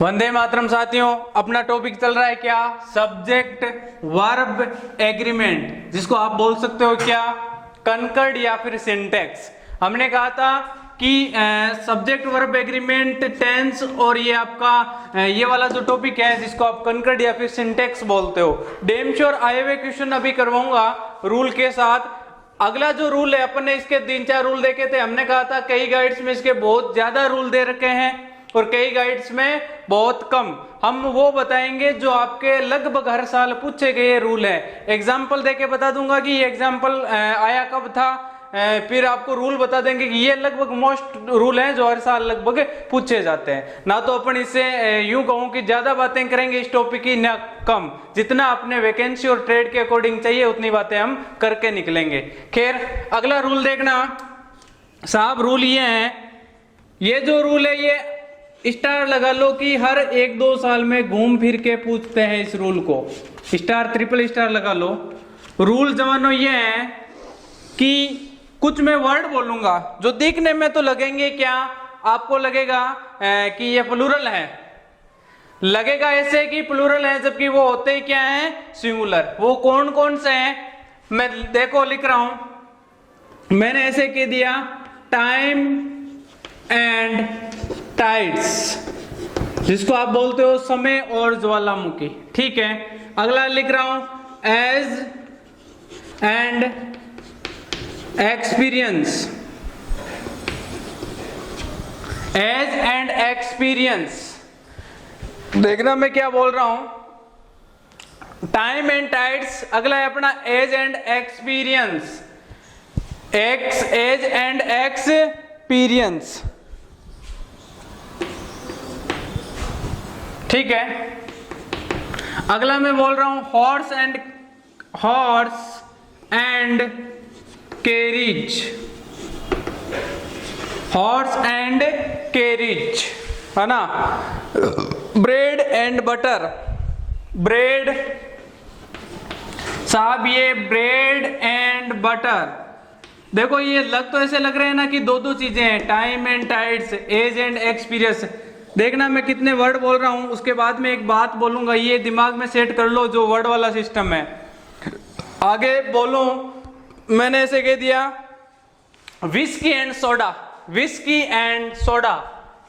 वंदे मातरम साथियों, अपना टॉपिक चल रहा है क्या? सब्जेक्ट वर्ब एग्रीमेंट, जिसको आप बोल सकते हो क्या? कनकर्ड या फिर सिंटेक्स। हमने कहा था कि सब्जेक्ट वर्ब एग्रीमेंट, टेंस और ये आपका ये वाला जो टॉपिक है जिसको आप कनकर्ड या फिर सिंटेक्स बोलते हो। डेम श्योर आए हुए क्वेश्चन अभी करवाऊंगा रूल के साथ। अगला जो रूल है, अपन ने इसके 3-4 रूल देखे थे। हमने कहा था कई गाइड्स में इसके बहुत ज्यादा रूल दे रखे हैं और कई गाइड्स में बहुत कम। हम वो बताएंगे जो आपके लगभग हर साल पूछे गए रूल है। एग्जाम्पल देके बता दूंगा कि ये एग्जाम्पल आया कब था, फिर आपको रूल बता देंगे कि ये लगभग मोस्ट रूल हैं जो हर साल लगभग पूछे जाते हैं। ना तो अपन इससे यूं कहूं कि ज्यादा बातें करेंगे इस टॉपिक की, ना कम। जितना अपने वैकेंसी और ट्रेड के अकॉर्डिंग चाहिए उतनी बातें हम करके निकलेंगे। खैर, अगला रूल देखना साहब। रूल ये है, ये जो रूल है ये स्टार लगा लो कि हर 1-2 साल में घूम फिर के पूछते हैं इस रूल को। स्टार, ट्रिपल स्टार लगा लो। रूल जवानों ये है कि कुछ मैं वर्ड बोलूंगा जो दिखने में तो लगेंगे क्या, आपको लगेगा कि ये प्लूरल है, लगेगा ऐसे कि प्लूरल है, जबकि वो होते ही क्या है? सिंगुलर। वो कौन कौन से हैं मैं देखो लिख रहा हूं। मैंने ऐसे कह दिया टाइम एंड टाइड्स, जिसको आप बोलते हो समय और ज्वालामुखी। ठीक है, अगला लिख रहा हूं age and experience. Age and experience, देखना मैं क्या बोल रहा हूं। टाइम एंड टाइड्स, अगला है अपना age and experience. Age and experience. ठीक है, अगला मैं बोल रहा हूं horse and carriage. Horse and carriage है ना। Bread and butter. ब्रेड साहब, ये ब्रेड एंड बटर। देखो ये लग तो ऐसे लग रहे हैं ना कि दो चीजें हैं, time and tides, age and experience. देखना मैं कितने वर्ड बोल रहा हूं, उसके बाद में एक बात बोलूंगा, ये दिमाग में सेट कर लो जो वर्ड वाला सिस्टम है। आगे बोलूं, मैंने ऐसे कह दिया whisky and soda. Whisky and soda,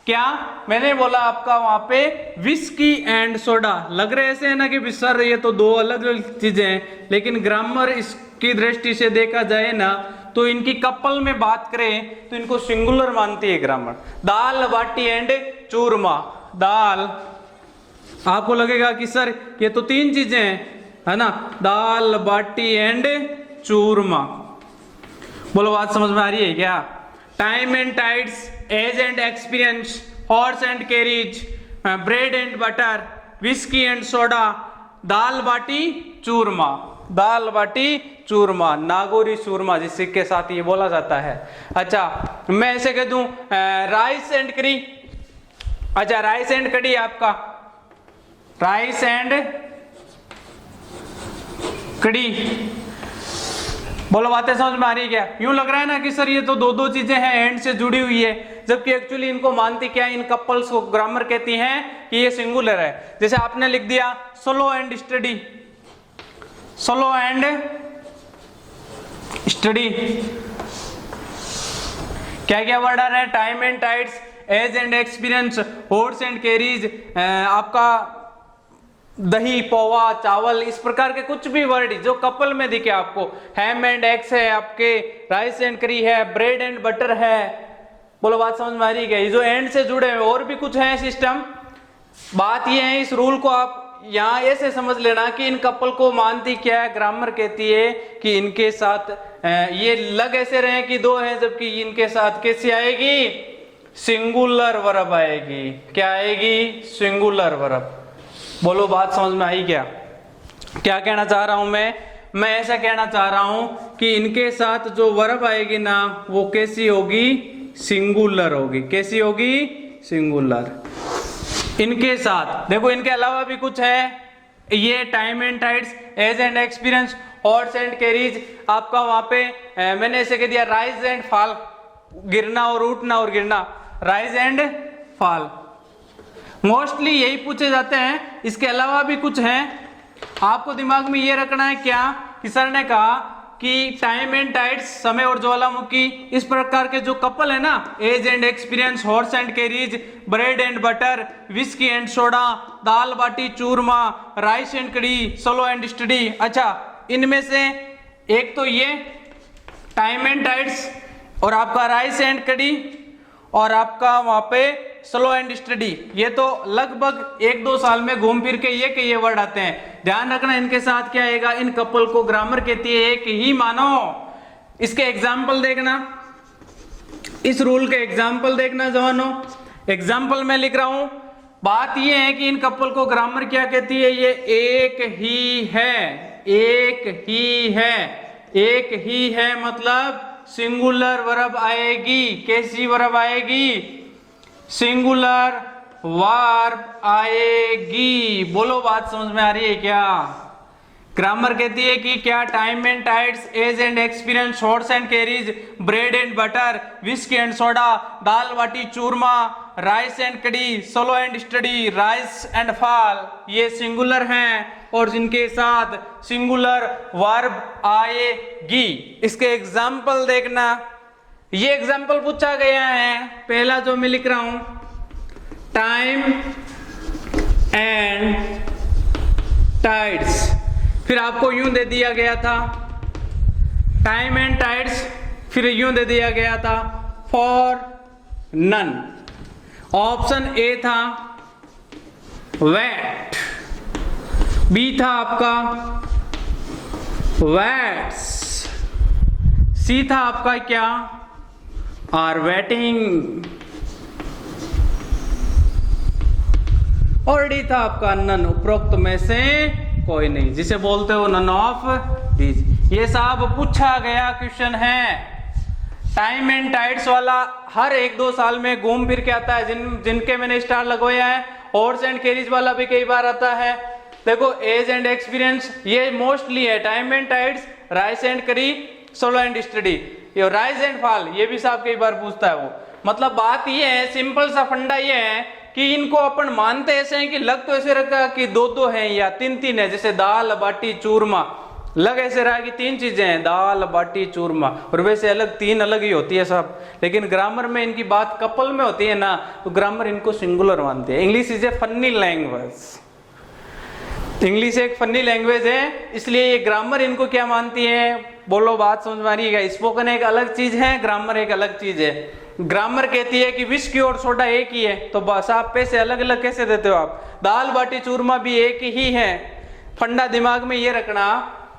क्या मैंने बोला आपका वहां पे? Whisky and soda. लग रहे ऐसे है ना कि सर ये तो दो अलग अलग चीजें हैं, लेकिन ग्रामर इसकी दृष्टि से देखा जाए ना तो इनकी कपल में बात करें तो इनको सिंगुलर मानती है ग्रामर। दाल बाटी एंड चूरमा। दाल, आपको लगेगा कि सर ये तो 3 चीजें हैं, है ना, दाल बाटी एंड चूरमा। बोलो बात समझ में आ रही है क्या? Time and tides, age and experience, horse and carriage, bread and butter, whisky and soda, dal बाटी चूरमा। दाल बाटी चूरमा, नागौरी चूरमा जिसके साथ ये बोला जाता है। अच्छा, मैं ऐसे कह दूं राइस एंड करी। अच्छा, राइस एंड कड़ी आपका, राइस एंड कड़ी। बोलो बातें समझ में आ रही है क्या? यूं लग रहा है ना कि सर ये तो दो चीजें हैं, एंड से जुड़ी हुई है, जबकि एक्चुअली इनको मानती क्या, इन कपल्स को ग्रामर कहती हैं कि ये सिंगुलर है। जैसे आपने लिख दिया solo and study. Solo and study, क्या क्या वर्ड आ रहे हैं? Time and tides, age and experience, horse and carriage, आपका दही, पोहा, चावल, इस प्रकार के कुछ भी वर्ड जो कपल में दिखे आपको। हैम एंड एग्स है आपके, राइस एंड करी है, ब्रेड एंड बटर है। बोलो बात समझ में आ रही है? जो एंड से जुड़े हैं और भी कुछ है सिस्टम। बात ये है, इस रूल को आप यहां ऐसे समझ लेना कि इन कपल को मानती क्या है, ग्रामर कहती है कि इनके साथ ये लग ऐसे रहे कि 2 हैं, जबकि इनके साथ कैसी आएगी? सिंगुलर वर्ब आएगी। क्या आएगी? Singular verb. बोलो बात समझ में आई क्या? क्या कहना चाह रहा हूं मैं ऐसा कहना चाह रहा हूं कि इनके साथ जो वर्ब आएगी ना वो कैसी होगी? सिंगुलर होगी। कैसी होगी? सिंगुलर। इनके साथ देखो, इनके अलावा भी कुछ है, ये time and tides, age and experience, horse and carriage. आपका वहां पे मैंने ऐसे कह दिया राइज एंड फॉल, गिरना और उठना और गिरना, राइज एंड फॉल। मोस्टली यही पूछे जाते हैं, इसके अलावा भी कुछ हैं। आपको दिमाग में ये रखना है क्या कि सर ने कहा कि टाइम एंड टाइड्स, समय और ज्वालामुखी, इस प्रकार के जो कपल है ना, age and experience, horse and carriage, bread and butter, whisky and soda, dal baati churma, rice and kadhi, solo and study. अच्छा, इनमें से एक तो ये टाइम एंड टाइड्स और आपका राइस एंड कड़ी और आपका वहां पे स्लो एंड स्टडी, ये तो लगभग 1-2 साल में घूम फिर के ये वर्ड आते हैं। ध्यान रखना इनके साथ क्या आएगा, इन कपल को ग्रामर कहती है एक ही मानो। इसके एग्जाम्पल देखना, इस रूल के एग्जाम्पल देखना जवानों। एग्जाम्पल मैं लिख रहा हूं, बात ये है कि इन कपल को ग्रामर क्या कहती है, ये एक ही है, एक ही है, एक ही है मतलब सिंगुलर वर्ब आएगी। कैसी वर्ब आएगी, सिंगुलर वर्ब आएगी। बोलो बात समझ में आ रही है क्या। ग्रामर कहती है कि क्या time and tides, age and experience, horse and carriage, bread and butter, whisky and soda, dal baati churma, rice and kadhi, solo and steady, rise and fall, ये सिंगुलर हैं और जिनके साथ सिंगुलर वर्ब आएगी। इसके एग्जाम्पल देखना, ये एग्जाम्पल पूछा गया है। पहला जो मैं लिख रहा हूं, टाइम एंड टाइड्स, फिर आपको यूं दे दिया गया था टाइम एंड टाइड्स, फिर यूं दे दिया गया था फॉर नन। ऑप्शन ए था वेट, बी था आपका वैट्स, सी था आपका क्या, आर वेटिंग, और डी था आपका नन। उपरोक्त में से कोई नहीं, जिसे बोलते हो नन ऑफ दीज। ये सब पूछा गया क्वेश्चन है। टाइम एंड टाइड्स वाला हर 1-2 साल में घूम फिर के आता है, जिनके मैंने स्टार लगवाया है। हॉर्स एंड कैरीज वाला भी कई बार आता है। देखो, एज एंड एक्सपीरियंस ये मोस्टली है। Time and tides, rice and करी, सोलो एंड स्टडी, ये राइज एंड फॉल, ये भी साहब कई बार पूछता है वो। मतलब बात ये है, सिंपल सा फंडा ये है कि इनको अपन मानते ऐसे हैं कि लग तो ऐसे रखा कि 2-2 हैं या 3-3 है। जैसे दाल बाटी चूरमा, लग ऐसे रहा कि 3 चीजें हैं, दाल बाटी चूरमा, और वैसे अलग 3 अलग ही होती है सब। लेकिन ग्रामर में इनकी बात कपल में होती है ना, तो ग्रामर इनको सिंगुलर मानते हैं। English is a funny language, English एक फनी लैंग्वेज है, इसलिए ये ग्रामर इनको क्या मानती है। बोलो बात समझ में आ रही है। स्पोकन एक अलग चीज है, ग्रामर एक अलग चीज है। ग्रामर कहती है कि विस्की और सोडा एक ही है, तो बस आप पैसे अलग अलग कैसे देते हो आप। दाल बाटी चूरमा भी एक ही है। फंडा दिमाग में ये रखना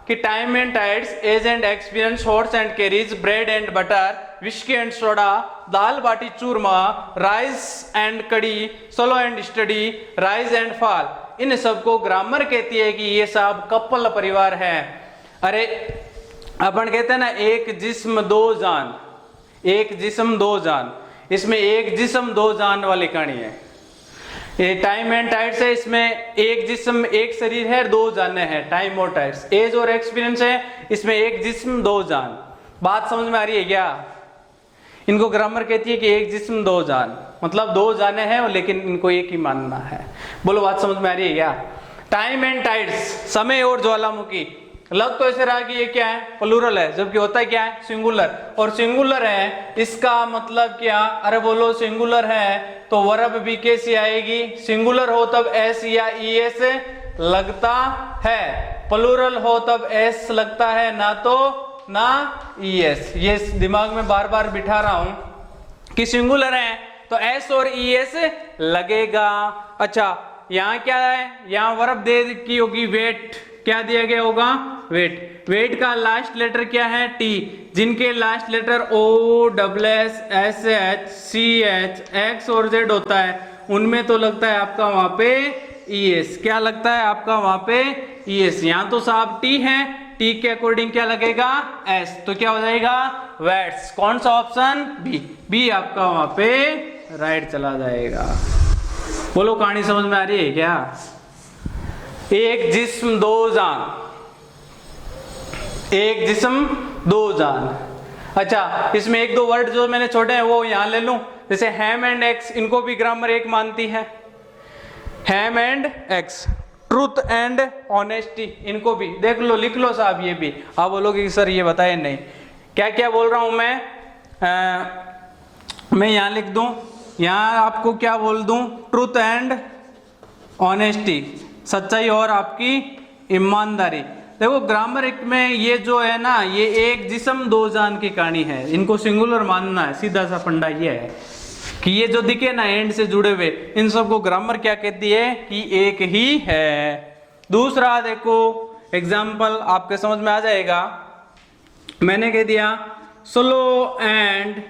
कि time and tides, age and experience, horse and carriage, bread and butter, whisky and soda, dal baati churma, rice and kadhi, solo and steady, rise and fall, इन सबको ग्रामर कहती है कि ये सब कपल परिवार है। अरे अपन कहते हैं ना, एक जिस्म दो जान, एक जिस्म दो जान, इसमें एक जिस्म दो जान वाली कहानी है। ये टाइम एंड टाइड्स है, इसमें एक जिस्म एक शरीर है, 2 जानें हैं। टाइम और टाइड्स, एज और एक्सपीरियंस है, इसमें एक जिस्म 2 जान। बात समझ में आ रही है क्या। इनको ग्रामर कहती है कि एक जिस्म 2 जान, मतलब 2 जाने हैं लेकिन इनको एक ही मानना है। बोलो बात समझ में आ रही है क्या। टाइम एंड टाइड्स, समय और ज्वालामुखी, लग तो ऐसे रहा कि ये क्या है, प्लूरल है, जबकि होता है क्या है, सिंगुलर। और सिंगुलर है, इसका मतलब क्या, अरे बोलो सिंगुलर है तो वर्ब भी कैसी आएगी, सिंगुलर हो तब एस या ई एस लगता है, प्लूरल हो तब एस लगता है, ना तो ना ई एस। ये दिमाग में बार बार बिठा रहा हूं कि सिंगुलर है तो एस और ई एस लगेगा। अच्छा, यहां क्या है, यहां वर्ब दे की होगी वेट, क्या दिया गया होगा, वेट। वेट का लास्ट लेटर क्या है, टी। जिनके last letter O, double S, S H, C H, X और जेड होता है, उनमें तो लगता है आपका वहां पे ई एस। क्या लगता है आपका वहां पे ई एस। यहां तो साहब टी है, टी के अकॉर्डिंग क्या लगेगा, एस, तो क्या हो जाएगा, वेट्स। कौन सा ऑप्शन, बी। बी आपका वहां पे राइट चला जाएगा। बोलो कहानी समझ में आ रही है क्या। एक जिस्म 2 जान, एक जिस्म 2 जान। अच्छा, इसमें 1-2 वर्ड जो मैंने छोड़े हैं वो यहां ले लूं। जैसे हैम एंड एक्स, इनको भी ग्रामर एक मानती है। Ham and eggs, truth and honesty, इनको भी देख लो, लिख लो साहब, ये भी आप बोलोगे कि सर ये बताए नहीं, क्या क्या बोल रहा हूं मैं यहाँ लिख दूं, यहाँ आपको क्या बोल दूं, ट्रूथ एंड ऑनेस्टी, सच्चाई और आपकी ईमानदारी। देखो ग्रामर में ये जो है ना, ये एक जिस्म दो जान की कहानी है, इनको सिंगुलर मानना है, सीधा सा फंडा ये है कि ये जो दिखे ना एंड से जुड़े हुए, इन सबको ग्रामर क्या कहती है कि एक ही है। दूसरा देखो एग्जाम्पल आपके समझ में आ जाएगा, मैंने कह दिया स्लो एंड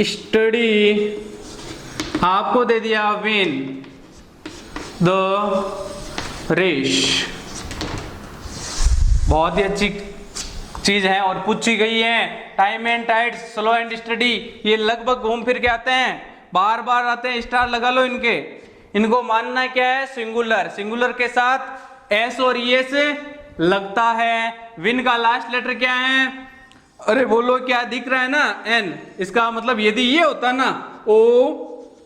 स्टडी, आपको दे दिया विन द रेस, बहुत ही अच्छी चीज है और पूछी गई है। Time and tides, slow and study, ये लगभग घूम फिर के आते हैं, बार बार आते हैं, स्टार लगा लो इनके। इनको मानना क्या है, सिंगुलर, सिंगुलर के साथ एस और ई से लगता है। विन का लास्ट लेटर क्या है, अरे बोलो क्या दिख रहा है ना, एन, इसका मतलब यदि ये होता ना O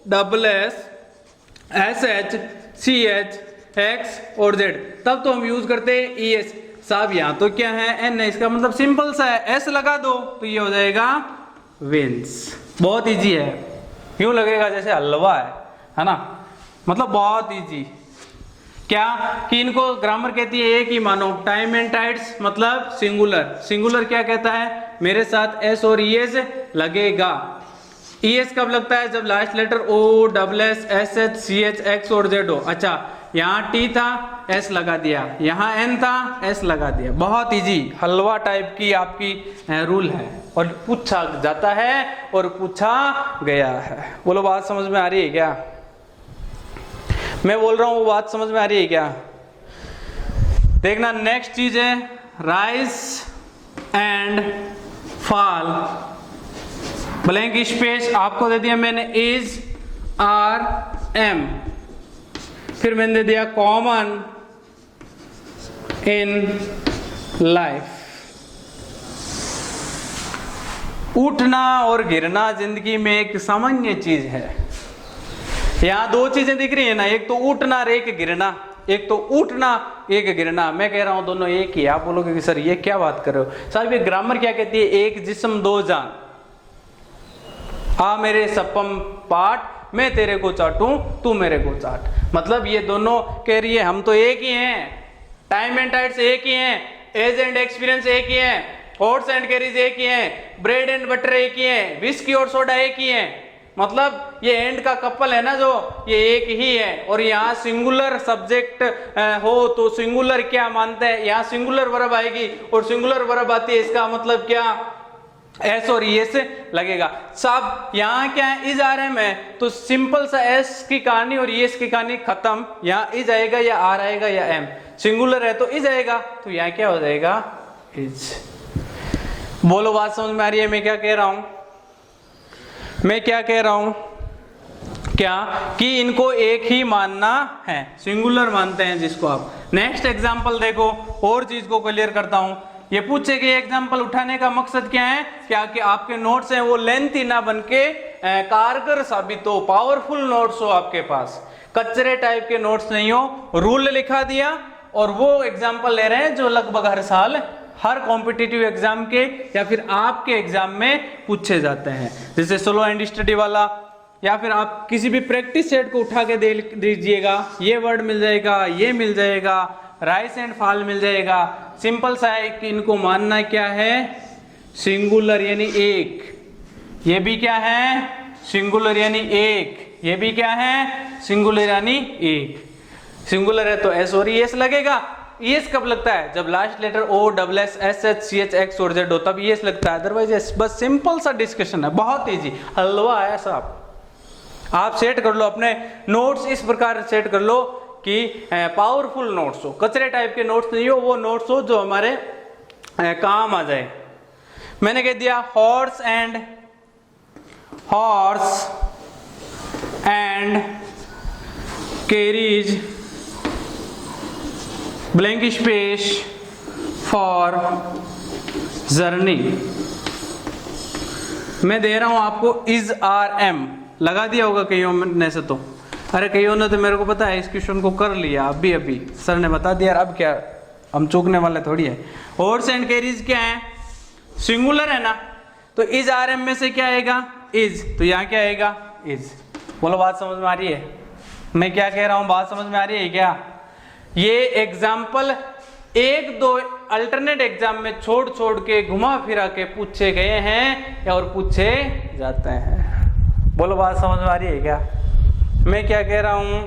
double S S H C H X और जेड, तब तो हम यूज करते हैं ई एस। साहब यहाँ तो क्या है, एन है, इसका मतलब सिंपल सा है, एस लगा दो तो ये हो जाएगा विंस। बहुत इजी है, यूं लगेगा जैसे हलवा है ना, मतलब बहुत इजी। क्या कि इनको ग्रामर कहती है एक ही मानो, टाइम एंड टाइड्स मतलब सिंगुलर, सिंगुलर क्या कहता है, मेरे साथ एस और ई एस लगेगा। ई एस कब लगता है, जब last letter O double S S H C H X और जेड हो। अच्छा यहाँ टी था, एस लगा दिया, यहाँ एन था, एस लगा दिया। बहुत इजी, हलवा टाइप की आपकी रूल है, और पूछा जाता है और पूछा गया है। बोलो बात समझ में आ रही है क्या, मैं बोल रहा हूं वो बात समझ में आ रही है क्या। देखना नेक्स्ट चीज है rise and fall, blank space आपको दे दिया मैंने इज आर एम, फिर मैंने दे दिया कॉमन इन लाइफ। उठना और गिरना जिंदगी में एक सामान्य चीज है। यहां दो चीजें दिख रही है ना, एक तो उठना और एक गिरना, एक तो उठना एक गिरना। मैं कह रहा हूं दोनों एक ही, आप बोलोगे कि सर ये क्या बात कर रहे हो साहब, ये ग्रामर क्या कहती है, एक जिस्म दो जान। आ मेरे सपम पाठ, मैं तेरे को चाटूं तू मेरे को चाट, मतलब ये दोनों कह रही है हम तो एक ही हैं, टाइम एंड टाइड्स एक ही हैं, एज एंड एक्सपीरियंस एक ही है, हॉर्स एंड कैरीज एक ही है, ब्रेड एंड बटर एक ही है, विस्की और सोडा एक ही है। मतलब ये एंड का कपल है ना जो, ये एक ही है। और यहाँ सिंगुलर सब्जेक्ट हो तो सिंगुलर क्या मानते हैं, यहाँ सिंगुलर वर्ब आएगी और सिंगुलर वर्ब आती है, इसका मतलब क्या, एस और ई से लगेगा। साहब यहाँ क्या है, इज आर एम है, तो सिंपल सा एस की कहानी और एस की कहानी खत्म। यहाँ इज आएगा या आर आएगा या एम, सिंगुलर है तो इज आएगा, तो यहाँ क्या हो जाएगा इज। बोलो बात समझ में आ रही है मैं क्या कह रहा हूं, मैं क्या कह रहा हूं, क्या कि इनको एक ही मानना है, सिंगुलर मानते हैं जिसको आप। नेक्स्ट एग्जांपल देखो, और चीज को क्लियर करता हूं। ये पूछे गए एग्जांपल उठाने का मकसद क्या है, क्या कि आपके नोट्स हैं वो लेंथी ना बनके कारगर साबित हो, पावरफुल नोट्स हो आपके पास, कचरे टाइप के नोट्स नहीं हो। रूल लिखा दिया और वो एग्जांपल ले रहे हैं जो लगभग हर साल हर कॉम्पिटिटिव एग्जाम के या फिर आपके एग्जाम में पूछे जाते हैं, जैसे स्लो एंड स्टडी वाला, या फिर आप किसी भी प्रैक्टिस सेट को उठा के दे दीजिएगा, ये वर्ड मिल जाएगा, ये मिल जाएगा, राइस एंड फॉल मिल जाएगा। सिंपल सा है कि इनको मानना क्या है, सिंगुलर यानी एक, ये भी क्या है सिंगुलर यानी एक, ये भी क्या है सिंगुलर यानी एक। सिंगुलर है तो एस और एस लगेगा। एस कब लगता है, जब last letter O double S S H C H X और जेड हो, तब एस लगता है, अदरवाइज बस सिंपल सा डिस्कशन है, बहुत इजी, हलवा है साहब। आप सेट कर लो अपने नोट्स, इस प्रकार सेट कर लो कि पावरफुल नोट्स हो, कचरे टाइप के नोट्स नहीं हो, वो नोट्स हो जो हमारे काम आ जाए। मैंने कह दिया horse and carries blank space for journey. मैं दे रहा हूं आपको इज आर एम, लगा दिया होगा कहीं ने से तो, अरे कईयों ने तो मेरे को पता है इस क्वेश्चन को कर लिया अभी अभी, सर ने बता दिया, अब क्या हम चूकने वाले थोड़ी है। हॉर्स एंड कैरीज क्या है, सिंगुलर है ना, तो इज आर एम में से क्या आएगा, इज, तो यहाँ क्या आएगा, इज। बोलो बात समझ में आ रही है, मैं क्या कह रहा हूँ, बात समझ में आ रही है क्या? ये एग्जाम्पल एक दो अल्टरनेट एग्जाम में छोड़ छोड़ के घुमा फिरा के पूछे गए हैं और पूछे जाते हैं। बोलो बात समझ में आ रही है क्या? मैं क्या कह रहा हूं,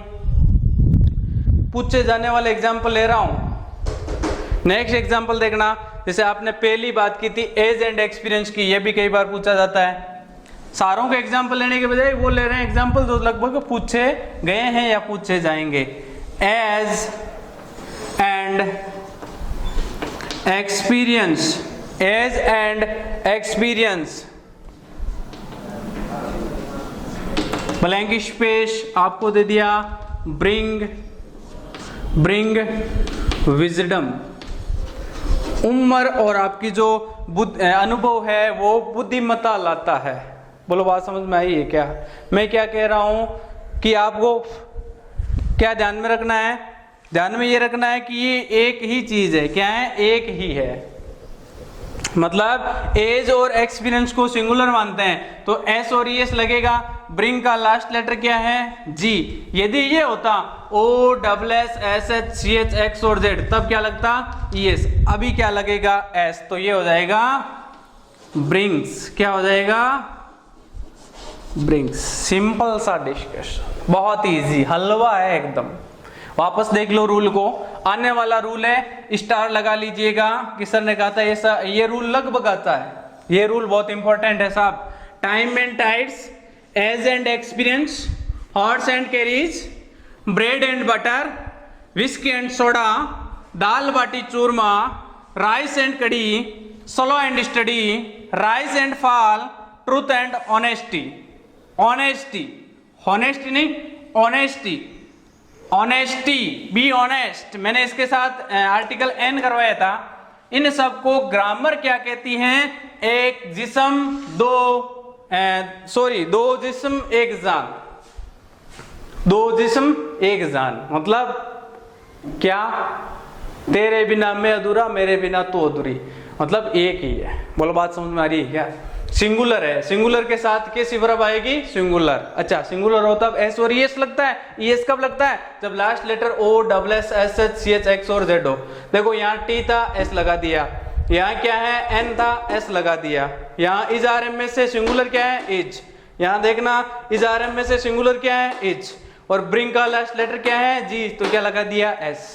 पूछे जाने वाले एग्जाम्पल ले रहा हूं। नेक्स्ट एग्जाम्पल देखना, जैसे आपने पहली बात की थी एज एंड एक्सपीरियंस की, ये भी कई बार पूछा जाता है। सारों के एग्जाम्पल लेने के बजाय वो ले रहे हैं एग्जाम्पल जो लगभग पूछे गए हैं या पूछे जाएंगे। Age and experience, age and experience, blank space आपको दे दिया, ब्रिंग विजडम। उम्र और आपकी जो अनुभव है वो बुद्धिमत्ता लाता है। बोलो बात समझ में आई है क्या? मैं क्या कह रहा हूं कि आपको क्या ध्यान में रखना है, ध्यान में ये रखना है कि ये एक ही चीज है। क्या है? एक ही है। मतलब एज और एक्सपीरियंस को सिंगुलर मानते हैं तो एस और एस लगेगा। ब्रिंग का लास्ट लेटर क्या है? जी। यदि ये होता O double S S H C H X और जेड तब क्या लगता? एस। अभी क्या लगेगा? एस। तो ये हो जाएगा ब्रिंग्स। क्या हो जाएगा? ब्रिंग्स। सिंपल सा डिस्कशन, बहुत इजी, हलवा है एकदम। वापस देख लो रूल को, आने वाला रूल है, स्टार लगा लीजिएगा कि सर ने कहा था ऐसा, ये रूल लगभग आता है, ये रूल बहुत इंपॉर्टेंट है साहब। Time and tides, age and experience, horse and carriage, bread and butter, whisky and soda, dal baati churma, rice and kadhi, slow and steady, rise and fall, truth and honesty. Honesty, honesty नहीं, honesty, honesty, be honest. मैंने इसके साथ article an करवाया था। इन सबको grammar क्या कहती हैं? एक जिस्म दो जिस्म एक जान, दो जिस्म एक जान। मतलब क्या? तेरे बिना मैं अधूरा, मेरे बिना तू अधूरी, मतलब एक ही है। बोलो बात समझ में आ रही है क्या? सिंगुलर है, सिंगुलर के साथ कैसी वर्ब आएगी? सिंगुलर। अच्छा, सिंगुलर हो तब एस और एस लगता है। एस कब लगता है? जब last letter O double S S H C H X और जेड हो। देखो यहाँ टी था, एस लगा दिया। यहाँ क्या है? एन था, एस लगा दिया। यहाँ इज आर एम में से सिंगुलर क्या है? इज। यहाँ देखना इज आर एम में से सिंगुलर क्या है? इज। और ब्रिंग का लास्ट लेटर क्या है? जी। तो क्या लगा दिया? एस।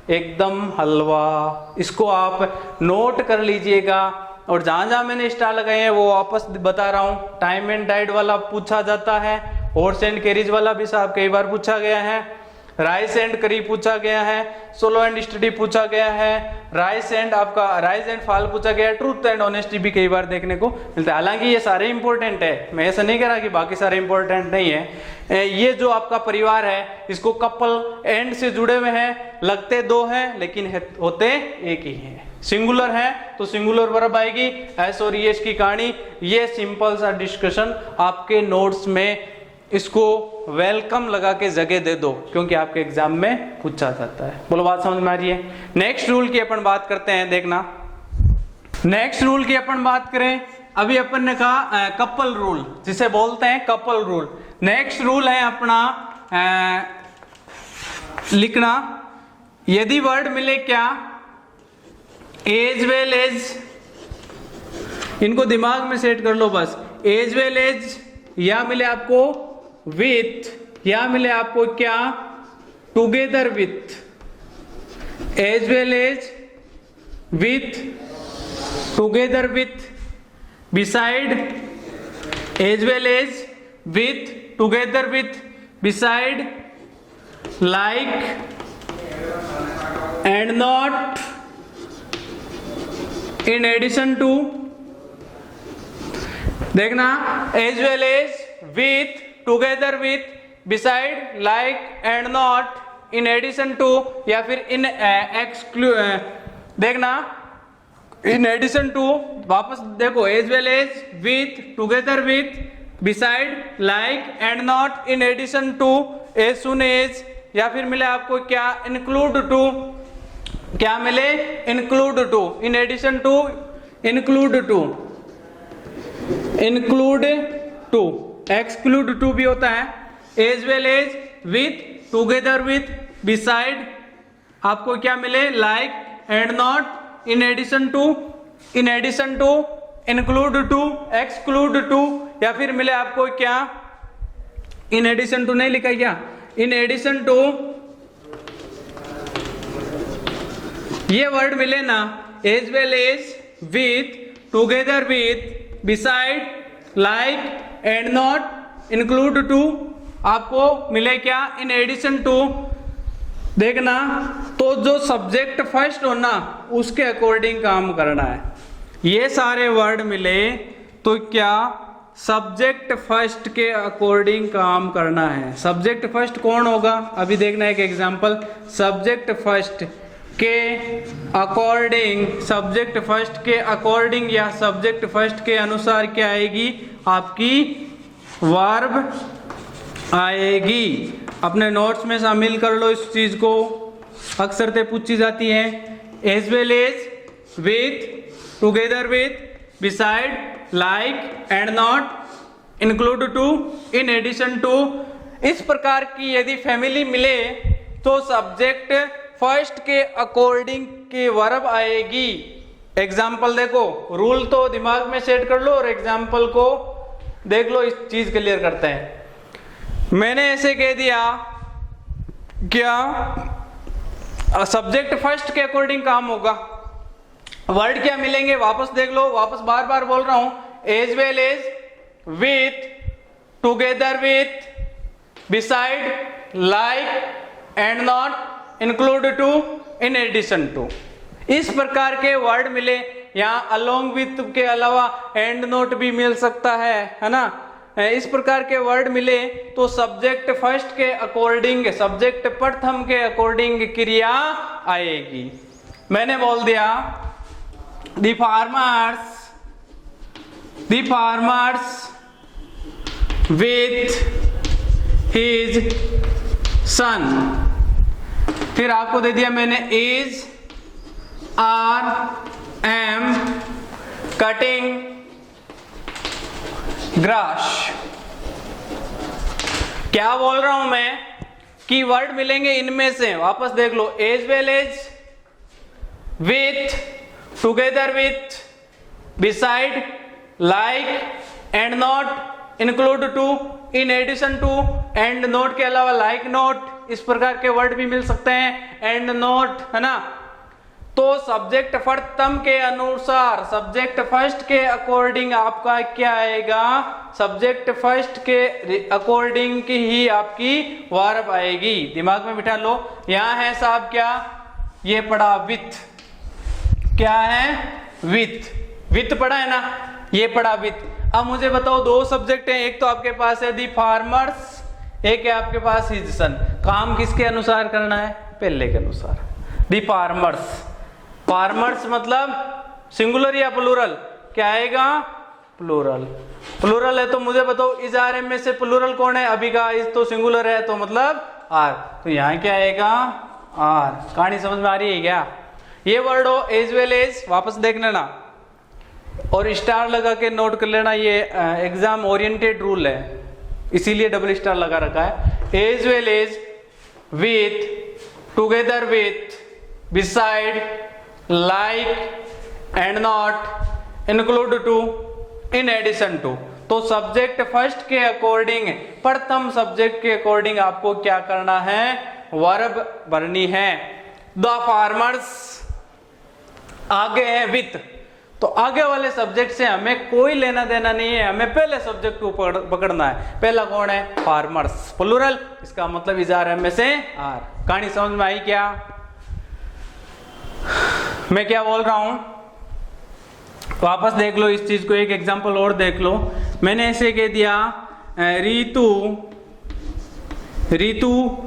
एकदम हलवा। इसको आप नोट कर लीजिएगा। और जहां जहां मैंने स्टार लगाए हैं वो वापस बता रहा हूं। टाइम एंड टाइड वाला पूछा जाता है, हॉर्स एंड कैरीज वाला भी साहब कई बार पूछा गया है, राइस एंड करी पूछा गया है, सोलो एंड स्टडी पूछा गया है, राइस एंड फॉल पूछा गया है, ट्रूथ एंड ऑनेस्टी भी कई बार देखने को मिलता है। हालांकि ये सारे इंपॉर्टेंट है, मैं ऐसा नहीं कह रहा कि बाकी सारे इंपॉर्टेंट नहीं है। ये जो आपका परिवार है इसको कपल एंड से जुड़े हुए हैं, लगते दो हैं लेकिन होते एक ही हैं। सिंगुलर है तो सिंगुलर वर्ब आएगी, एस और एस की कहानी। ये सिंपल सा डिस्कशन आपके नोट्स में, इसको वेलकम लगा के जगह दे दो क्योंकि आपके एग्जाम में पूछा जाता है। बोलो बात समझ में आ रही है? नेक्स्ट रूल की अपन बात करते हैं। देखना नेक्स्ट रूल की अपन बात करें। अभी अपन ने कहा कपल रूल, जिसे बोलते हैं कपल रूल। नेक्स्ट रूल है अपना लिखना, यदि वर्ड मिले क्या? एज वेल एज, इनको दिमाग में सेट कर लो बस। एज वेल एज, या मिले आपको विथ, या मिले आपको क्या? Together with. As well as, with, together with, beside. As well as, with, together with, beside, like and not, in addition to. देखना as well as, with, together with, beside, like and not, in addition to, या फिर इन देखना in addition to. वापस देखो as well as, with, together with, beside, like and not, in addition to, as soon as, या फिर मिले आपको क्या, इंक्लूड टू, क्या मिले, include to, in addition to, include to, include to, exclude to भी होता है, as well as, with, together with, beside, आपको क्या मिले, like and not, in addition to, in addition to, include to, exclude to, या फिर मिले आपको क्या, इन एडिशन टू नहीं लिखा क्या, इन एडिशन टू, ये वर्ड मिले ना, as well as, with, together with, beside, like and not, include to, आपको मिले क्या, इन एडिशन टू, देखना तो जो सब्जेक्ट फर्स्ट हो ना उसके अकॉर्डिंग काम करना है। ये सारे वर्ड मिले तो क्या, सब्जेक्ट फर्स्ट के अकॉर्डिंग काम करना है। सब्जेक्ट फर्स्ट कौन होगा, अभी देखना एक एग्जांपल, सब्जेक्ट फर्स्ट के अकॉर्डिंग, सब्जेक्ट फर्स्ट के अकॉर्डिंग या सब्जेक्ट फर्स्ट के अनुसार क्या आएगी, आपकी वर्ब आएगी। अपने नोट्स में शामिल कर लो इस चीज को, अक्सर ते पूछी जाती है, as well as, with, together with, beside, like and not, include to, in addition to, इस प्रकार की यदि फैमिली मिले तो सब्जेक्ट फर्स्ट के अकॉर्डिंग की वर्ब आएगी। एग्जाम्पल देखो, रूल तो दिमाग में सेट कर लो और एग्जाम्पल को देख लो, इस चीज क्लियर करते हैं। मैंने ऐसे कह दिया क्या, सब्जेक्ट फर्स्ट के अकॉर्डिंग काम होगा, वर्ड क्या मिलेंगे वापस देख लो, वापस बार बार बोल रहा हूं, as well as, with, together with, beside, like and not, include to, in addition to, इस प्रकार के वर्ड मिले। यहाँ अलोंग विथ के अलावा एंड नोट भी मिल सकता है ना, इस प्रकार के वर्ड मिले तो सब्जेक्ट फर्स्ट के अकॉर्डिंग, सब्जेक्ट प्रथम के अकॉर्डिंग क्रिया आएगी। मैंने बोल दिया the farmers with his son, फिर आपको दे दिया मैंने is, are, am, cutting grass. क्या बोल रहा हूं मैं कि वर्ड मिलेंगे इनमें से, वापस देख लो, as well as, with, together with, beside, like and not, include to, in addition to, and not के अलावा लाइक नोट, इस प्रकार के वर्ड भी मिल सकते हैं, एंड नोट, है ना। तो सब्जेक्ट प्रथम के अनुसार, सब्जेक्ट फर्स्ट के अकॉर्डिंग आपका क्या आएगा, सब्जेक्ट फर्स्ट के अकॉर्डिंग की ही आपकी वर्ब आएगी। दिमाग में बिठा लो, यहां है साहब क्या, ये पढ़ा विथ, क्या है, विथ, विथ पढ़ा है ना, ये पढ़ा विथ। अब मुझे बताओ, दो सब्जेक्ट हैं, एक तो आपके पास है दी फार्मर्स, एक है आपके पास हिज सन, काम किसके अनुसार करना है, पहले के अनुसार। दी फार्मर्स, फार्मर्स मतलब सिंगुलर या प्लूरल, क्या आएगा, प्लूरल। प्लूरल है तो मुझे बताओ इस आर एम में से प्लूरल कौन है, अभी का इस तो सिंगुलर है तो मतलब आर, तो यहाँ क्या आएगा, आर। कहानी समझ में आ रही है क्या। ये वर्ड हो एज वेल एज, वापस देख लेना और स्टार लगा के नोट कर लेना, ये एग्जाम ओरिएंटेड रूल है इसीलिए डबल स्टार लगा रखा है। As well as, with, together with, beside, like and not, include to, in addition to. तो सब्जेक्ट फर्स्ट के अकॉर्डिंग, प्रथम सब्जेक्ट के अकॉर्डिंग आपको क्या करना है, वर्ब भरनी है। द फार्मर्स आगे है विथ, तो आगे वाले सब्जेक्ट से हमें कोई लेना देना नहीं है, हमें पहले सब्जेक्ट को पकड़ना है। पहला कौन है, फार्मर्स, प्लूरल, इसका मतलब इज आर एम में से आर। कहानी समझ में आई क्या, मैं क्या बोल रहा हूं, वापस देख लो इस चीज को, एक एग्जांपल और देख लो। मैंने ऐसे कह दिया रीतू, रीतू,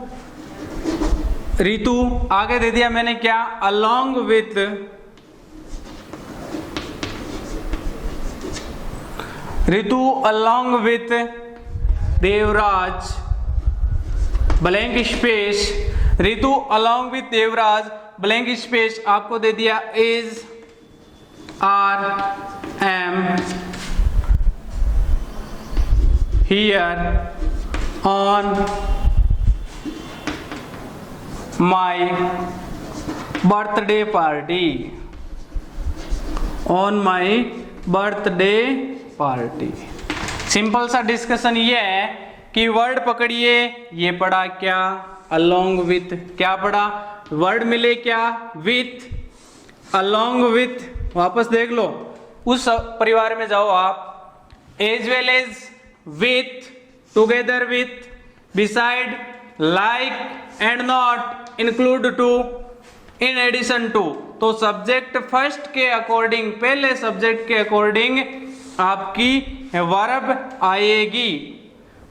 रीतू, आगे दे दिया मैंने क्या, along with Ritu along with Devraj blank space, Ritu along with Devraj blank space आपको दे दिया is are am here on my birthday party, on my birthday party. Simple सा डिस्कशन ये है कि वर्ड पकड़िए, ये पढ़ा क्या अलोंग विथ, क्या पढ़ा वर्ड मिले क्या विथ, अलोंग विथ वापस देख लो उस परिवार में जाओ आप, as well as with, together with, beside, like and not, include to, in addition to. तो सब्जेक्ट फर्स्ट के अकॉर्डिंग, पहले सब्जेक्ट के अकॉर्डिंग आपकी वर्ब आएगी।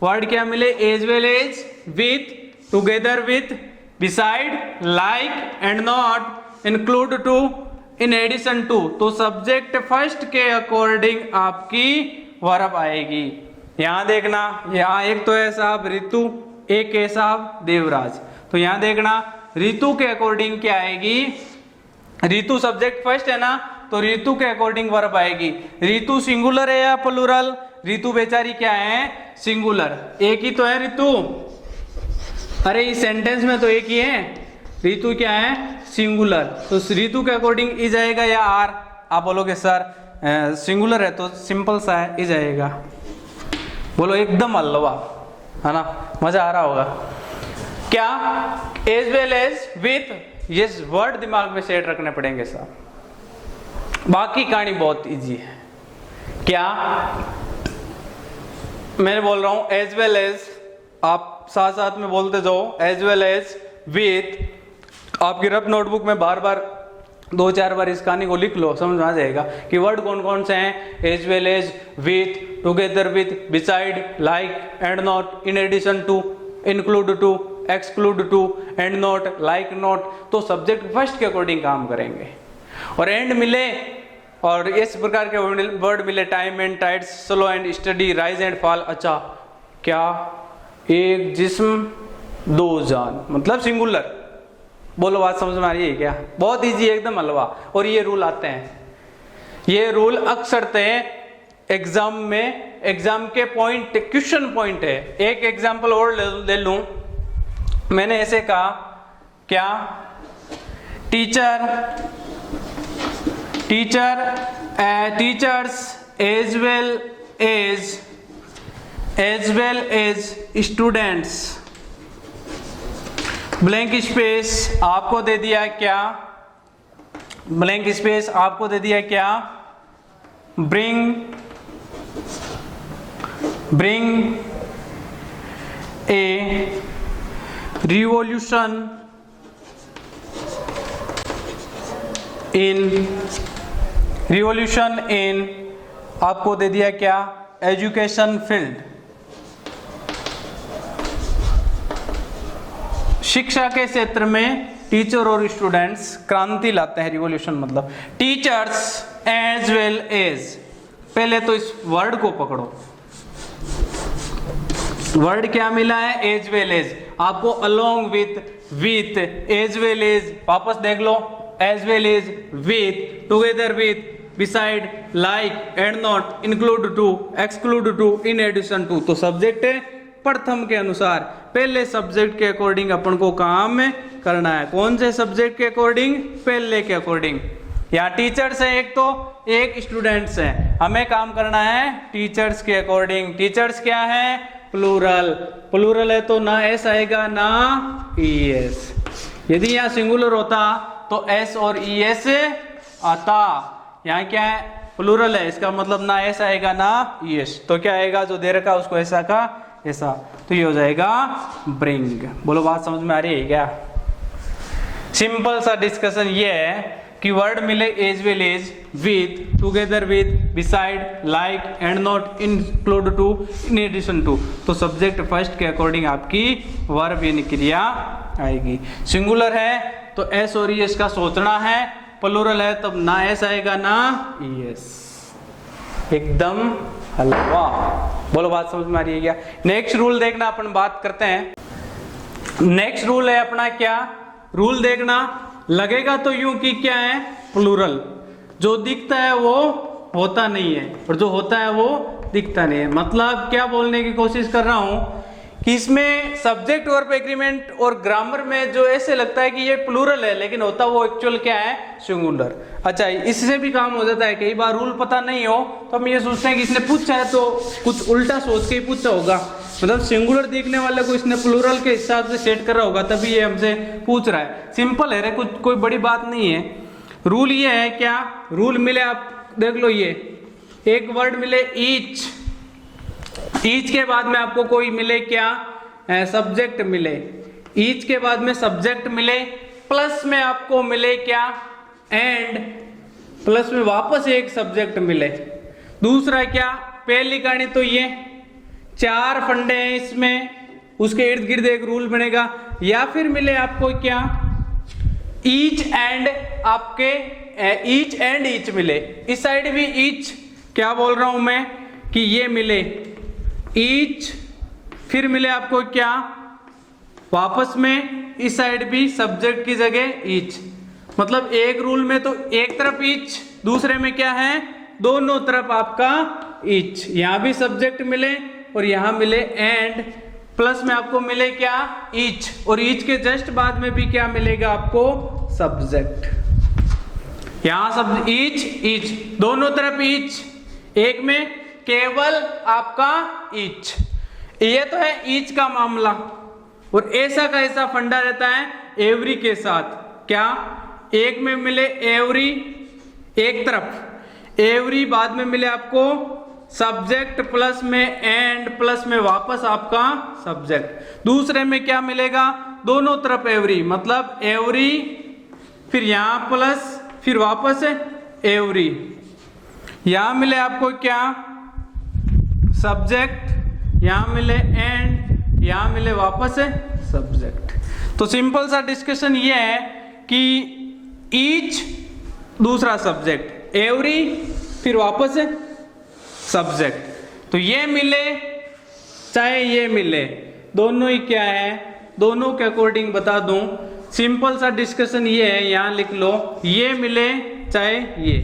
वर्ड क्या मिले as well as with, together with, beside, like and not, include to, in addition to. तो subject first के अकॉर्डिंग आपकी वर्ब आएगी। यहां देखना, यहां एक तो है साहब रितु, एक है साहब देवराज। तो यहां देखना रितु के अकॉर्डिंग क्या आएगी, रितु सब्जेक्ट फर्स्ट है ना, तो रितु के अकॉर्डिंग वर्ब आएगी। रितु सिंगुलर है या प्लूरल, रितु बेचारी क्या है सिंगुलर, एक ही तो है रितु, अरे इस सेंटेंस में तो एक ही है, रितु क्या है सिंगुलर। तो रितु के अकॉर्डिंग इज आएगा या आर, आप बोलोगे सर सिंगुलर है तो सिंपल सा है इज आएगा, बोलो एकदम हलवा है ना, मजा आ रहा होगा। क्या एज वेल एज विथ, ये वर्ड दिमाग में सेट रखने पड़ेंगे साहब, बाकी कहानी बहुत इजी है। क्या मैं बोल रहा हूं एज वेल एज, आप साथ साथ में बोलते जाओ एज वेल एज विथ। आपकी रफ नोटबुक में बार बार 2-4 बार इस कहानी को लिख लो, समझ में आ जाएगा कि वर्ड कौन कौन से हैं, as well as with, together with, beside, like and not, in addition to, include to, exclude to, and not, like not. तो सब्जेक्ट फर्स्ट के अकॉर्डिंग काम करेंगे। और एंड मिले और इस प्रकार के वर्ड मिले time and tides, slow and steady, rise and fall. अच्छा क्या एक जिस्म दो जान मतलब सिंगुलर, बोलो बात समझ में आ रही है क्या, बहुत इजी एकदम हलवा। और ये रूल आते हैं, ये रूल अक्सर एग्जाम में, एग्जाम के पॉइंट क्वेश्चन पॉइंट है। एक एग्जांपल और ले लूं, मैंने ऐसे कहा क्या teachers as well as students, blank space आपको दे दिया क्या, ब्लैंक स्पेस आपको दे दिया क्या, ब्रिंग ए रिवॉल्यूशन इन आपको दे दिया क्या एजुकेशन फील्ड, शिक्षा के क्षेत्र में टीचर और स्टूडेंट्स क्रांति लाते हैं। रिवॉल्यूशन मतलब टीचर्स एज वेल एज, पहले तो इस वर्ड को पकड़ो, वर्ड क्या मिला है एज वेल एज, आपको along with, as well as वापस देख लो, as well as with, together with, beside, like and not, include to, exclude to, in addition to. तो सब्जेक्ट है प्रथम के अनुसार, पहले सब्जेक्ट के अकॉर्डिंग अपन को काम करना है। कौन से सब्जेक्ट के अकॉर्डिंग, पहले के अकॉर्डिंग। यहाँ टीचर्स है एक, तो एक स्टूडेंट्स है, हमें काम करना है टीचर्स के अकॉर्डिंग। टीचर्स क्या है प्लूरल, प्लूरल है तो ना एस आएगा ना ई एस, यदि यहाँ सिंगुलर होता तो एस और ई एस आता। यहाँ क्या है प्लूरल है, इसका मतलब ना एस आएगा ना ई एस, तो क्या आएगा जो दे रखा उसको ऐसा का ऐसा, तो ये हो जाएगा ब्रिंग। बोलो बात समझ में आ रही है क्या। सिंपल सा डिस्कशन ये है कि वर्ड मिले as well as with, together with, beside, like and not, include to, in addition to. तो सब्जेक्ट फर्स्ट के अकॉर्डिंग आपकी वर्ब यानी क्रिया आएगी। सिंगुलर है तो एस और ई एस का सोचना है, प्लूरल है तब ना एस आएगा ना ई एस, एकदम हलवा। बोलो बात समझ में आ रही है क्या? नेक्स्ट रूल देखना, अपन बात करते हैं। नेक्स्ट रूल है अपना क्या? रूल देखना, लगेगा तो यूं कि क्या है, प्लूरल। जो दिखता है वो होता नहीं है और जो होता है वो दिखता नहीं है। मतलब क्या बोलने की कोशिश कर रहा हूं कि इसमें सब्जेक्ट वर्ब एग्रीमेंट और ग्रामर में जो ऐसे लगता है कि ये प्लूरल है, लेकिन होता वो एक्चुअल क्या है, सिंगुलर। अच्छा, इससे भी काम हो जाता है। कई बार रूल पता नहीं हो तो हम ये सोचते हैं कि इसने पूछा है तो कुछ उल्टा सोच के ही पूछा होगा, मतलब सिंगुलर दिखने वाले को इसने प्लूरल के हिसाब से सेट कर रहा होगा, तभी ये हमसे पूछ रहा है। सिंपल है रे, कुछ कोई बड़ी बात नहीं है। रूल ये है क्या, रूल मिले आप देख लो, ये एक वर्ड मिले ईच, ईच के बाद में आपको कोई मिले क्या, सब्जेक्ट मिले, ईच के बाद में सब्जेक्ट मिले, प्लस में आपको मिले क्या, एंड, प्लस में वापस एक सब्जेक्ट मिले। दूसरा क्या, पहली कहानी तो ये 4 फंडे हैं इसमें, उसके इर्द गिर्द एक रूल बनेगा। या फिर मिले आपको क्या, ईच एंड, आपके ईच एंड ईच मिले, इस साइड भी ईच, क्या बोल रहा हूं मैं कि ये मिले ईच, फिर मिले आपको क्या, वापस में इस साइड भी सब्जेक्ट की जगह ईच। मतलब एक रूल में तो एक तरफ ईच, दूसरे में क्या है, दोनों तरफ आपका ईच। यहां भी सब्जेक्ट मिले और यहां मिले एंड, प्लस में आपको मिले क्या, ईच, और ईच के जस्ट बाद में भी क्या मिलेगा आपको, सब्जेक्ट। यहां सब ईच ईच, दोनों तरफ ईच, एक में केवल आपका ईच। ये तो है ईच का मामला। और ऐसा का ऐसा फंडा रहता है एवरी के साथ, क्या, एक में मिले एवरी, एक तरफ एवरी, बाद में मिले आपको सब्जेक्ट, प्लस में एंड, प्लस में वापस आपका सब्जेक्ट। दूसरे में क्या मिलेगा, दोनों तरफ एवरी, मतलब एवरी, फिर यहां प्लस, फिर वापस एवरी। यहां मिले आपको क्या, सब्जेक्ट, यहां मिले एंड, यहां मिले वापस सब्जेक्ट। तो सिंपल सा डिस्कशन ये है कि ईच दूसरा सब्जेक्ट, एवरी फिर वापस सब्जेक्ट। तो ये मिले चाहे ये मिले, दोनों ही क्या है, दोनों के अकॉर्डिंग बता दूं, सिंपल सा डिस्कशन ये है, यहां लिख लो, ये मिले चाहे ये,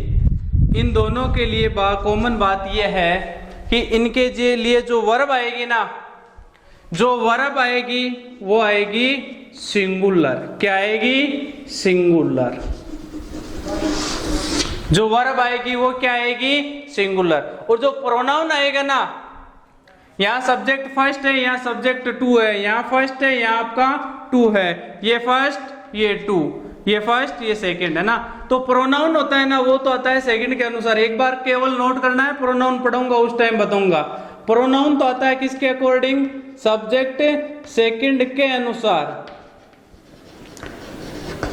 इन दोनों के लिए कॉमन बात ये है कि इनके लिए जो वर्ब आएगी ना, जो वर्ब आएगी वो आएगी सिंगुलर। क्या आएगी, सिंगुलर। जो वर्ब आएगी वो क्या आएगी, सिंगुलर। और जो प्रोनाउन आएगा ना, यहां सब्जेक्ट फर्स्ट है, यहां सब्जेक्ट 2 है, यहां फर्स्ट है, यहां आपका 2 है, ये फर्स्ट ये 2, ये फर्स्ट ये सेकंड है ना। तो प्रोनाउन होता है ना, वो तो आता है सेकंड के अनुसार। एक बार केवल नोट करना है, प्रोनाउन पढ़ूंगा उस टाइम बताऊंगा। प्रोनाउन तो आता है किसके अकॉर्डिंग, सब्जेक्ट सेकंड के अनुसार।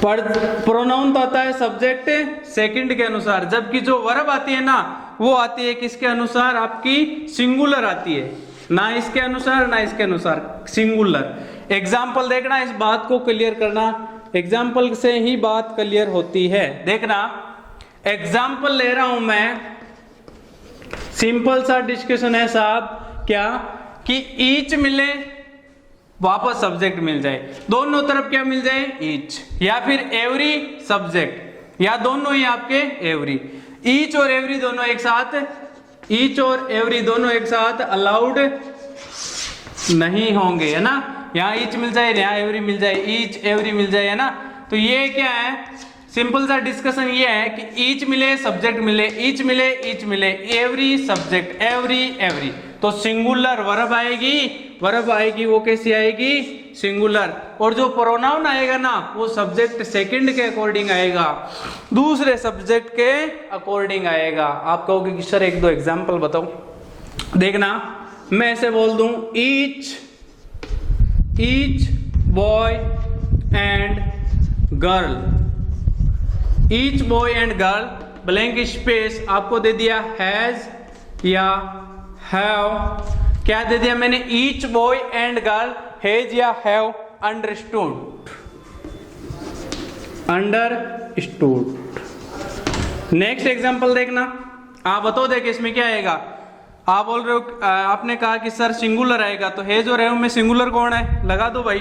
प्रोनाउन तो आता है सब्जेक्ट सेकंड के अनुसार, जबकि जो वर्ब आती है ना, वो आती है किसके अनुसार, आपकी सिंगुलर आती है, ना इसके अनुसार ना इसके अनुसार, सिंगुलर। एग्जाम्पल देखना, इस बात को क्लियर करना, एग्जाम्पल से ही बात क्लियर होती है। देखना, एग्जाम्पल ले रहा हूं मैं, सिंपल सा डिस्कशन है साहब, क्या कि ईच मिले वापस सब्जेक्ट मिल जाए, दोनों तरफ क्या मिल जाए, ईच, या फिर एवरी सब्जेक्ट, या दोनों ही आपके एवरी। ईच और एवरी दोनों एक साथ, ईच और एवरी दोनों एक साथ अलाउड नहीं होंगे, है ना। यहाँ ईच मिल जाए, यहाँ एवरी मिल जाए, ईच एवरी मिल जाए, है ना। तो ये क्या है, सिंपल सा डिस्कशन ये है कि ईच मिले सब्जेक्ट मिले, ईच मिले ईच मिले, एवरी सब्जेक्ट एवरी एवरी, तो सिंगुलर वर्ब आएगी। वर्ब आएगी वो कैसी आएगी, सिंगुलर। और जो प्रोनाउन आएगा ना, वो सब्जेक्ट सेकंड के अकॉर्डिंग आएगा, दूसरे सब्जेक्ट के अकॉर्डिंग आएगा। आप कहोगे कि सर एक दो एग्जांपल बताओ। देखना, मैं ऐसे बोल दूं, each boy and girl, each boy and girl, blank space आपको दे दिया हैज या हैव, क्या दे दिया मैंने, each boy and girl has या have understood, understood. Next example देखना, आप बताओ, देख इसमें क्या आएगा, आप बोल रहे हो आपने कहा कि सर सिंगुलर आएगा, तो है जो रहे में सिंगुलर कौन है, लगा दो भाई।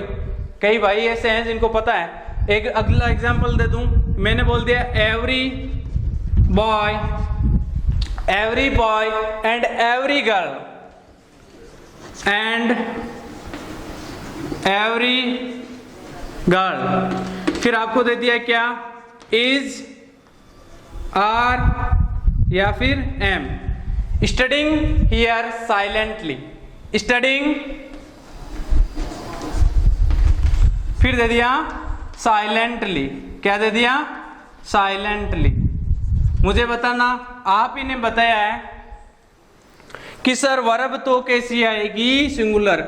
कई भाई ऐसे हैं जिनको पता है। एक अगला एग्जांपल दे दूं, मैंने बोल दिया every boy and every girl and every girl. फिर आपको दे दिया क्या, इज, आर या फिर am. Studying here silently, studying, फिर दे दिया साइलेंटली। क्या दे दिया, साइलेंटली। मुझे बताना, आप ही ने बताया है कि सर वर्ब तो कैसी आएगी, सिंगुलर।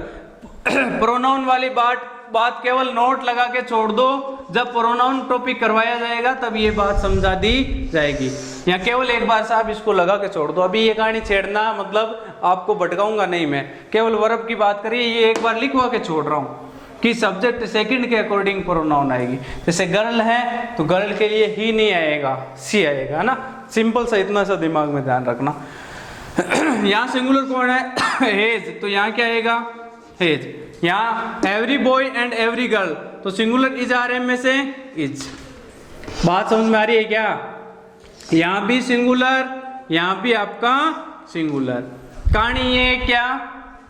प्रोनाउन वाली बात केवल नोट लगा के छोड़ दो, जब प्रोनाउन टॉपिक करवाया जाएगा तब ये बात समझा दी जाएगी। या केवल एक बार साहब इसको लगा के छोड़ दो, अभी ये कहानी छेड़ना मतलब आपको भटकाऊंगा नहीं मैं, केवल वर्ब की बात करिए, ये एक बार लिखवा के छोड़ रहा हूं कि सब्जेक्ट सेकंड के अकॉर्डिंग प्रोनाउन आएगी। जैसे गर्ल है तो गर्ल के लिए ही नहीं आएगा, सी आएगा, है ना। सिंपल सा, इतना सा दिमाग में ध्यान रखना। यहाँ सिंगुलर कौन है, हेज, तो यहाँ क्या आएगा, हेज। यहाँ every boy and every girl, तो सिंगुलर इज आ रहे में से इज। बात समझ में आ रही है क्या। यहाँ भी सिंगुलर, यहाँ भी आपका सिंगुलर। कहानी ये क्या,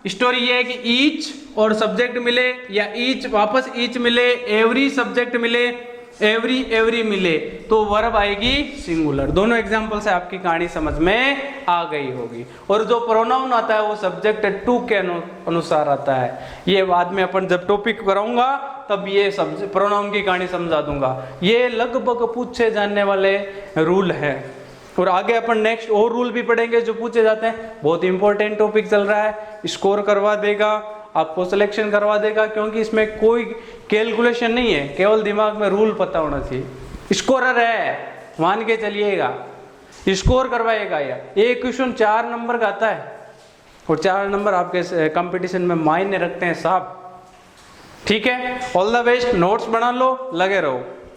स्टोरी ये है कि ईच और सब्जेक्ट मिले, या ईच वापस ईच मिले, एवरी सब्जेक्ट मिले, एवरी मिले, तो वर्ब आएगी सिंगुलर। दोनों एग्जांपल से आपकी कहानी समझ में आ गई होगी। और जो प्रोनाउन आता है वो सब्जेक्ट टू के अनुसार आता है। ये बाद में अपन जब टॉपिक कराऊंगा तब ये प्रोनाउन की कहानी समझा दूंगा। ये लगभग पूछे जाने वाले रूल है, और आगे अपन नेक्स्ट और रूल भी पढ़ेंगे जो पूछे जाते हैं। बहुत इंपॉर्टेंट टॉपिक चल रहा है, स्कोर करवा देगा आपको, सिलेक्शन करवा देगा, क्योंकि इसमें कोई कैलकुलेशन नहीं है, केवल दिमाग में रूल पता होना चाहिए। स्कोरर है, मान के चलिएगा, स्कोर करवाएगा। ये क्वेश्चन 4 नंबर का आता है, और 4 नंबर आपके कंपटीशन में मायने रखते हैं साहब। ठीक है, ऑल द बेस्ट, नोट्स बना लो, लगे रहो।